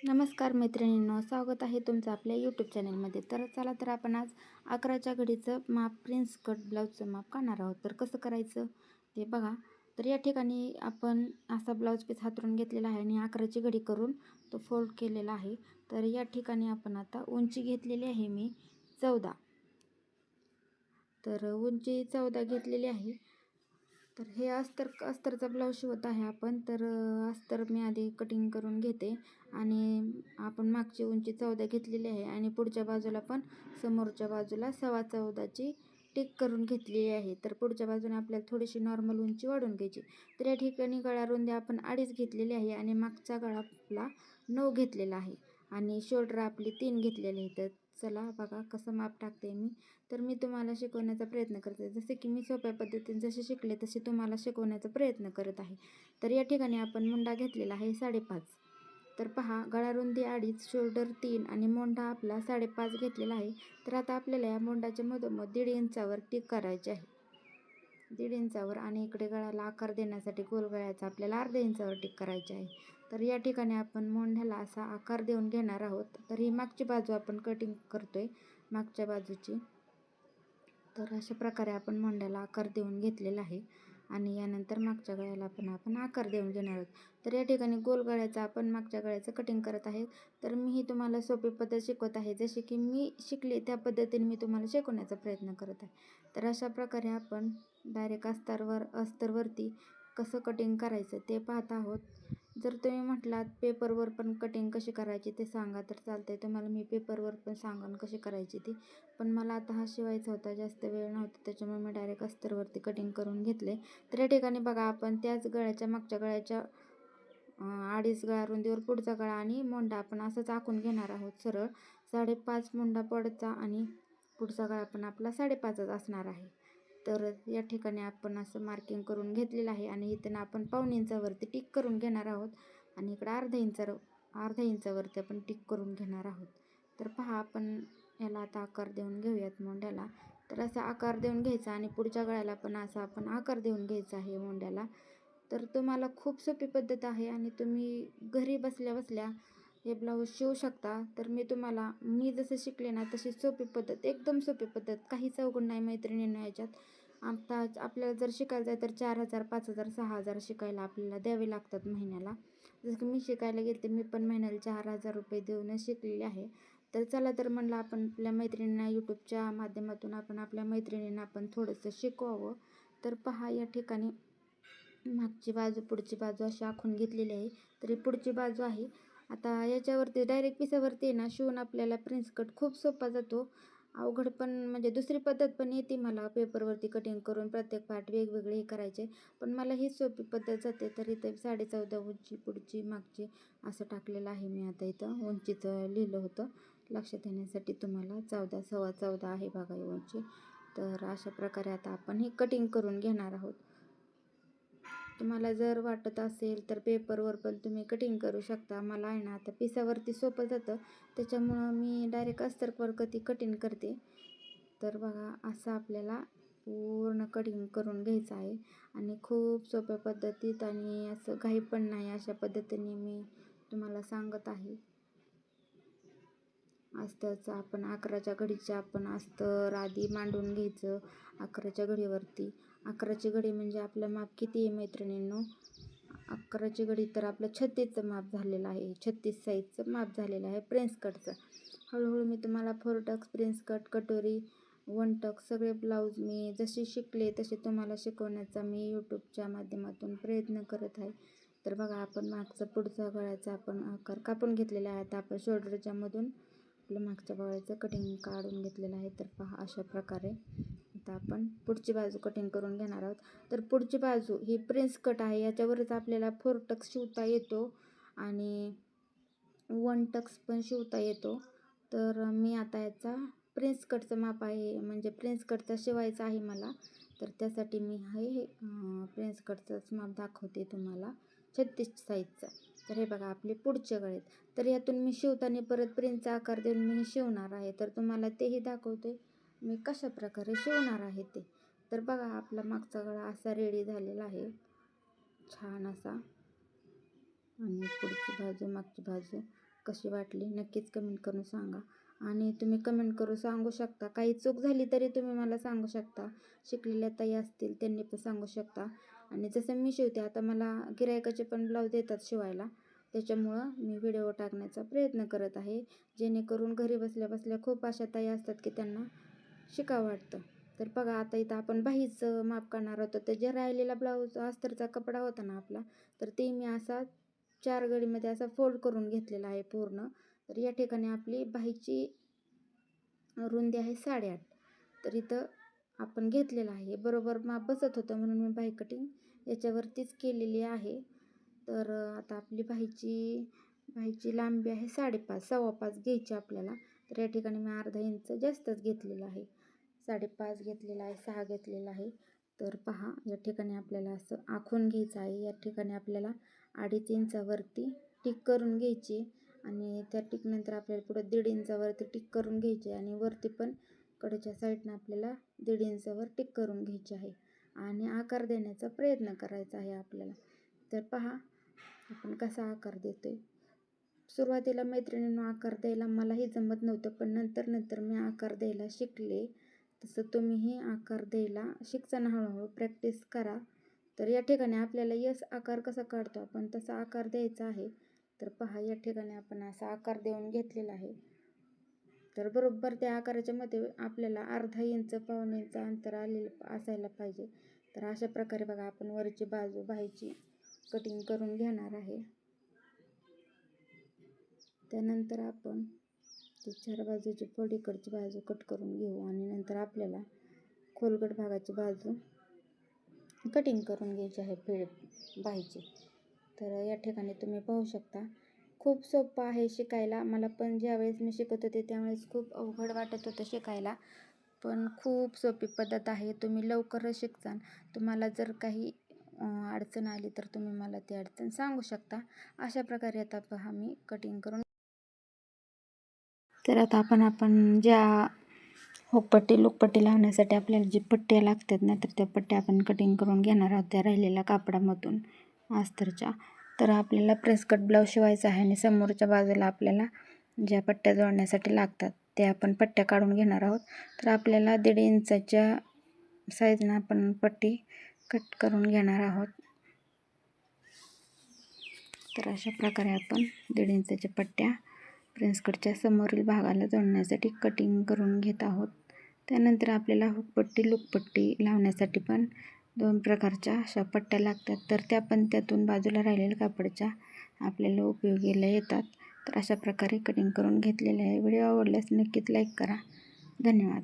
नमस्कार मैत्रिणींनो, स्वागत आहे तुमचं आपल्या यूट्यूब चॅनलमध्ये. तर चला तर आपण आज 11च्या घडीचं माप प्रिन्स कट ब्लाऊजचं माप काढणार आहोत. तर कसं करायचं ते बघा. तर या ठिकाणी आपण असा ब्लाऊज पीस हातरून घेतलेला आहे आणि 11ची घडी करून तो फोल्ड केलेला आहे. तर या ठिकाणी आपण आता उंची घेतलेली आहे मी 14. तर उंची 14 घेतलेली आहे. तर हे अस्तरचा ब्लाऊज शिवत आहे आपण. तर अस्तर मी आधी कटिंग करून घेते आणि आपण मागची उंची 14 घेतलेली आहे आणि पुढच्या बाजूला पण समोरच्या बाजूला 14.25ची टिक करून घेतलेली आहे. तर पुढच्या बाजूने आपल्याला थोडीशी नॉर्मल उंची वाढवून घ्यायची. तर या ठिकाणी गळा रुंदी आपण 2.5 घेतलेली आहे आणि मागचा गळा आपला 9 घेतलेला आहे आणि शोल्डर आपली 3 घेतलेले आहे. तर चला बघा कसं माप टाकते मी. तर मी तुम्हाला शिकवण्याचा प्रयत्न करते, जसे की मी सोप्या पद्धतीने जसे शिकले तसे तुम्हाला शिकवण्याचा प्रयत्न करत आहे. तर या ठिकाणी आपण मुंडा घेतलेला आहे 5.5. तर पहा, गळा रुंदी 2.5, शोल्डर 3 आणि मोंढा आपला 5.5 घेतलेला आहे. तर आता आपल्याला या मोंढाच्या मधोमध 1.5 इंचावर टिक करायची आहे. 1.5 इंचावर आणि इकडे गळ्याला आकार देण्यासाठी गोल गळ्याचा आपल्याला अर्ध्या इंचावर टिक करायची आहे. तर या ठिकाणी आपण मोंढ्याला असा आकार देऊन घेणार आहोत. तर ही मागची बाजू आपण कटिंग करतोय, मागच्या बाजूची. तर अशा प्रकारे आपण मोंढ्याला आकार देऊन घेतलेला आहे आणि यानंतर मागच्या गळ्याला पण आपण आकार देऊन घेणार आहोत. तर या ठिकाणी गोल गळ्याचं आपण मागच्या गळ्याचं कटिंग करत आहे. तर मीही तुम्हाला सोपी पद्धत शिकवत आहे, जसे की मी शिकले त्या पद्धतीने मी तुम्हाला शिकवण्याचा प्रयत्न करत आहे. तर अशा प्रकारे आपण डायरेक्ट अस्तरवरती कसं कटिंग करायचं ते पाहत आहोत. जर तुम्ही म्हटलात पेपरवर पण कटिंग कशी करायची ते सांगा, तर चालते. तुम्हाला मी पेपरवर पण सांगेन कशी करायची ती. पण मला आता हा शिवायचा होता, जास्त वेळ नव्हता, त्याच्यामुळे मी डायरेक्ट अस्तरवरती कटिंग करून घेतले. तर या ठिकाणी बघा, आपण त्याच गळ्याच्या मागच्या गळ्याच्या 2.5 गळा रुंदीवर पुढचा गळा आणि मोंढा आपण असंच आखून घेणार आहोत सरळ. 5.5 मोंढा पुढचा आणि पुढचा गळा पण आपला 5.5च असणार आहे. तर या ठिकाणी आपण असं मार्किंग करून घेतलेलं आहे आणि इथं आपण पाऊण इंचावरती टिक करून घेणार आहोत आणि इकडं अर्ध्या इंचावरती आपण टिक करून घेणार आहोत. तर पहा, आपण याला आता आकार देऊन घेऊयात मोंढ्याला. तर असा आकार देऊन घ्यायचा आणि पुढच्या गळ्याला पण असा आपण आकार देऊन घ्यायचा आहे मोंढ्याला. तर तुम्हाला खूप सोपी पद्धत आहे आणि तुम्ही घरी बसल्या बसल्या हे ब्लाऊज शिवू शकता. तर मी जसं शिकले ना तशी सोपी पद्धत, एकदम सोपी पद्धत, काहीच अवघड नाही मैत्रिणींनो याच्यात. आता आपल्याला जर शिकायचं आहे तर 4,000, 5,000, 6,000 शिकायला आपल्याला द्यावे लागतात महिन्याला. जसं की मी शिकायला गेले मी पण महिन्याला 4,000 रुपये देऊनच शिकलेले आहे. तर चला तर म्हणलं आपण आपल्या मैत्रिणींना यूट्यूबच्या माध्यमातून आपण आपल्या मैत्रिणींना आपण थोडंसं शिकवावं. तर पहा, या ठिकाणी मागची बाजू पुढची बाजू अशी आखून घेतलेली आहे. तरी पुढची बाजू आहे. आता याच्यावरती डायरेक्ट पिसावरती आहे ना शिवून आपल्याला प्रिन्स कट खूप सोपा जातो. अवघड पण म्हणजे दुसरी पद्धत पण येते मला, पेपरवरती कटिंग करून प्रत्येक पार्ट वेगवेगळे हे करायचे. पण मला ही सोपी पद्धत जाते. तर इथं 14.5 उंची पुढची मागची असं टाकलेलं आहे मी. आता इथं उंचीचं लिहिलं होतं लक्षात येण्यासाठी तुम्हाला. 14, 14.25 आहे बघा ही उंची. तर अशा प्रकारे आता आपण ही कटिंग करून घेणार आहोत. तुम्हाला जर वाटत असेल तर पेपरवर पण तुम्ही कटिंग करू शकता. मला आहे ना आता पिसावरती सोपं जातं, त्याच्यामुळं मी डायरेक्ट अस्तरवर कटिंग करते. तर बघा, असं आपल्याला पूर्ण कटिंग करून घ्यायचं आहे आणि खूप सोप्या पद्धतीत आणि असं घाई पण नाही, अशा पद्धतीने मी तुम्हाला सांगत आहे. अस्तरचं आपण 11च्या घडीचं आपण अस्तर आधी मांडून घ्यायचं 11च्या घडीवरती. 11ची घडी म्हणजे आपलं माप किती आहे मैत्रिणींनो? 11ची घडी तर आपलं 36चं माप झालेलं आहे. 36 साईजचं माप झालेलं आहे प्रिन्स कटचं. हळूहळू मी तुम्हाला 4 टक्स, प्रिन्स कट, कटोरी, 1 टक्स सगळे ब्लाऊज मी जसे शिकले तसे तुम्हाला शिकवण्याचा मी यूट्यूबच्या माध्यमातून प्रयत्न करत आहे. तर बघा, आपण मागचा पुढचा गळ्याचा आपण आकार कापून घेतलेला आहे. आता आपण शोल्डरच्या मधून आपलं मागच्या गळ्याचं कटिंग काढून घेतलेलं आहे. तर पहा, अशा प्रकारे आता आपण पुढची बाजू कटिंग करून घेणार आहोत. तर पुढची बाजू ही प्रिन्स कट आहे, याच्यावरच आपल्याला 4 टक्स शिवता येतो आणि 1 टक्स पण शिवता येतो. तर मी आता याचा प्रिन्स कटचं माप आहे, म्हणजे प्रिन्स कटचा शिवायचा आहे मला. तर त्यासाठी मी हे प्रिन्स कटचंच माप दाखवते तुम्हाला 36 साईजचं. तर हे बघा आपले पुढचे गळे. तर यातून मी शिवताना परत प्रिन्सचा आकार देऊन मी शिवणार आहे. तर तुम्हाला तेही दाखवते मी कशा प्रकारे शिवणार आहे ते. तर बघा, आपला मागचा गळा असा रेडी झालेला आहे, छान असा. आणि पुढची बाजू, मागची बाजू कशी वाटली नक्कीच कमेंट करून सांगा. आणि तुम्ही कमेंट करून सांगू शकता, काही चूक झाली तरी तुम्ही मला सांगू शकता. शिकलेल्या ताई असतील त्यांनी पण सांगू शकता. आणि जसं मी शिवते आता मला गिरायकाचे पण ब्लाऊज देतात शिवायला, त्याच्यामुळं मी व्हिडिओ टाकण्याचा प्रयत्न करत आहे, जेणेकरून घरी बसल्या बसल्या खूप अशा ताई असतात की त्यांना शिकावं वाटतं. तर बघा आता इथं आपण बाहीचं माप काढणार होतो, तर जे राहिलेला ब्लाऊज अस्तरचा कपडा होता ना आपला, तर ते मी असा 4 गडीमध्ये असा फोल्ड करून घेतलेला आहे पूर्ण. तर या ठिकाणी आपली बाहीची रुंदी आहे 8.5. तर इथं आपण घेतलेलं आहे, बरोबर माप बसत होतं म्हणून मी बाही कटिंग याच्यावरतीच केलेली आहे. तर आता आपली बाहीची लांबी आहे 5.5, 5.25 घ्यायची आपल्याला. तर या ठिकाणी मी अर्धा इंच जास्तच घेतलेलं आहे, 5.5 घेतलेला आहे, 6 घेतलेला आहे. तर पहा या ठिकाणी आपल्याला असं आखून घ्यायचं आहे. या ठिकाणी आपल्याला 2.5 इंचावरती टिक करून घ्यायची आणि त्या टिकनंतर आपल्याला पुढं 1.5 इंचावरती टिक करून घ्यायची आणि वरती पण कडेच्या साईडनं आपल्याला 1.5 इंचावर टिक करून घ्यायची आहे आणि आकार देण्याचा प्रयत्न करायचा आहे आपल्याला. तर पहा आपण कसा आकार देतोय. सुरुवातीला मैत्रिणींनो आकार द्यायला मलाही जमत नव्हतं, पण नंतर मी आकार द्यायला शिकले. तसं तुम्हीही आकार द्यायला शिकताना हळूहळू प्रॅक्टिस करा. तर या ठिकाणी आपल्याला यस आकार कसा काढतो आपण तसा आकार द्यायचा आहे. तर पहा या ठिकाणी आपण असा आकार देऊन घेतलेला आहे. तर बरोबर त्या आकाराच्या मध्ये आपल्याला अर्धा इंच पाऊण इंच अंतर आलेलं असायला पाहिजे. तर अशा प्रकारे बघा आपण वरची बाजू बाहीची कटिंग करून घेणार आहे. त्यानंतर आपण ती 4 बाजूची फोल्ड इकडची बाजू कट करून घेऊ आणि नंतर आपल्याला खोलगट भागाची बाजू कटिंग करून घ्यायची आहे बाहीची. तर या ठिकाणी तुम्ही पाहू शकता खूप सोपं आहे शिकायला. मला पण ज्यावेळेस मी शिकत होते त्यावेळेस खूप अवघड वाटत होतं शिकायला, पण खूप सोपी पद्धत आहे. तुम्ही लवकरच शिकचाल. तुम्हाला जर काही अडचण आली तर तुम्ही मला ती अडचण सांगू शकता. अशा प्रकारे आता पहा मी कटिंग करून. तर आता आपण ज्या हुकपट्टी लुकपट्टी लावण्यासाठी आपल्याला जी पट्ट्या लागतात ना, तर त्या पट्ट्या आपण कटिंग करून घेणार आहोत त्या राहिलेल्या कापडामधून अस्तरच्या. तर आपल्याला प्रेस कट ब्लाऊज शिवायचा आहे आणि समोरच्या बाजूला आपल्याला ज्या पट्ट्या जोडण्यासाठी लागतात त्या आपण पट्ट्या काढून घेणार आहोत. तर आपल्याला 1.5 इंचाच्या साईजनं आपण पट्टी कट करून घेणार आहोत. तर अशा प्रकारे आपण 1.5 इंचाच्या पट्ट्या प्रिन्स कटच्या समोरील भागाला जोडण्यासाठी कटिंग करून घेत आहोत. त्यानंतर आपल्याला हुकपट्टी लुकपट्टी लावण्यासाठी पण 2 प्रकारच्या अशा पट्ट्या लागतात. तर त्या पण त्यातून बाजूला राहिलेल्या कापडाच्या आपल्याला उपयोगीला येतात. तर अशा प्रकारे कटिंग करून घेतलेले आहे. व्हिडिओ आवडल्यास नक्कीच लाईक करा. धन्यवाद.